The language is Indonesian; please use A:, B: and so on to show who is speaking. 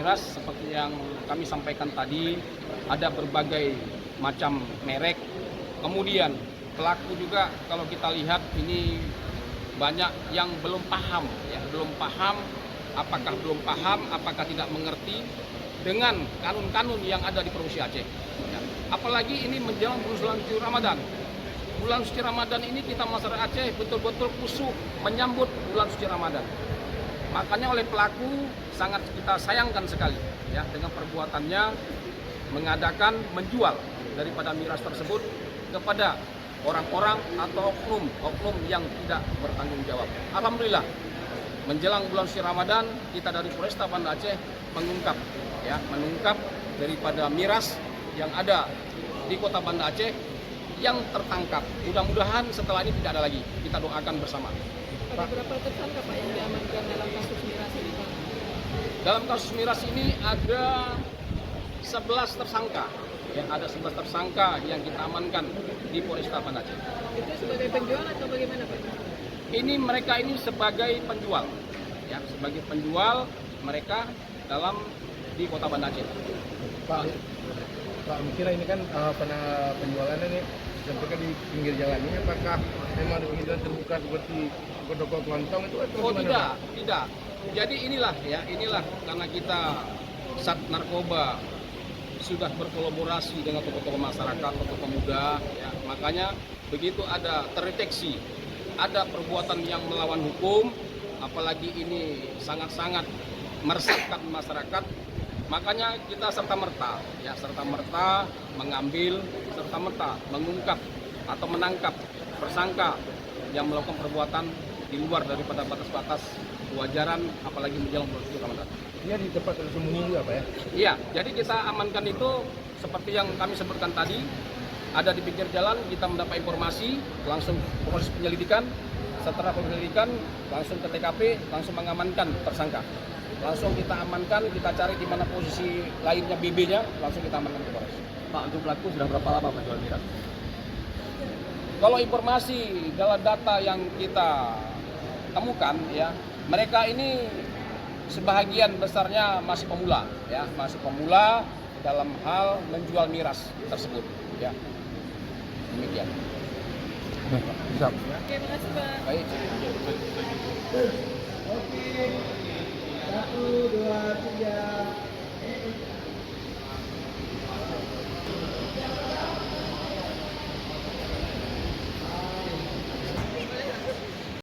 A: miras seperti yang kami sampaikan tadi, ada berbagai macam merek. Kemudian pelaku juga kalau kita lihat ini banyak yang belum paham, ya, belum paham, apakah tidak mengerti dengan kanun-kanun yang ada di Provinsi Aceh. Ya. Apalagi ini menjelang bulan suci Ramadan. Bulan suci Ramadan ini kita masyarakat Aceh betul-betul khusyuk menyambut bulan suci Ramadan. Makanya oleh pelaku sangat kita sayangkan sekali, ya, dengan perbuatannya mengadakan menjual daripada miras tersebut kepada orang-orang atau oknum yang tidak bertanggung jawab. Alhamdulillah, menjelang bulan suci Ramadan kita dari Polresta Banda Aceh mengungkap daripada miras yang ada di Kota Banda Aceh yang tertangkap. Mudah-mudahan setelah ini tidak ada lagi. Kita doakan bersama.
B: Ada berapa tersangka Pak yang diamankan dalam kasus miras ini Pak?
A: Dalam kasus miras ini ada 11 tersangka. Ya, ada 11 tersangka yang kita amankan di Polresta Banda Aceh.
B: Itu sebagai penjual atau bagaimana Pak?
A: Mereka ini sebagai penjual, ya, sebagai penjual mereka di Kota Banda Aceh.
C: Pak, kira ini kan penjualannya nih disampaikan di pinggir jalan ini, apakah memang di pinggir jalan terbuka seperti toko kelontong itu atau
A: Oh
C: gimana,
A: tidak. Jadi inilah karena kita Sat Narkoba sudah berkolaborasi dengan tokoh-tokoh masyarakat, tokoh pemuda, ya, makanya begitu ada terdeteksi ada perbuatan yang melawan hukum, apalagi ini sangat-sangat meresahkan masyarakat, makanya kita serta-merta mengambil, serta-merta mengungkap atau menangkap tersangka yang melakukan perbuatan di luar daripada batas-batas kewajaran, apalagi menjelang bulan suci Ramadan.
C: Dia di tempat tersembunyi juga Pak ya?
A: Iya, jadi kita amankan itu seperti yang kami sebutkan tadi, ada di pinggir jalan, kita mendapat informasi, langsung proses penyelidikan, setelah penyelidikan langsung ke TKP, langsung mengamankan tersangka. Langsung kita amankan, kita cari di mana posisi lainnya BB-nya, langsung kita amankan ke Polres.
D: Pak, untuk pelaku sudah berapa lama menjual miras?
A: Kalau informasi dalam data yang kita temukan, ya, mereka ini sebahagian besarnya masih pemula, ya, dalam hal menjual miras tersebut, ya. Demikian.
C: Siap.
B: Oke, makasih Pak.
A: Baik.
C: Oke. 1, 2, 3.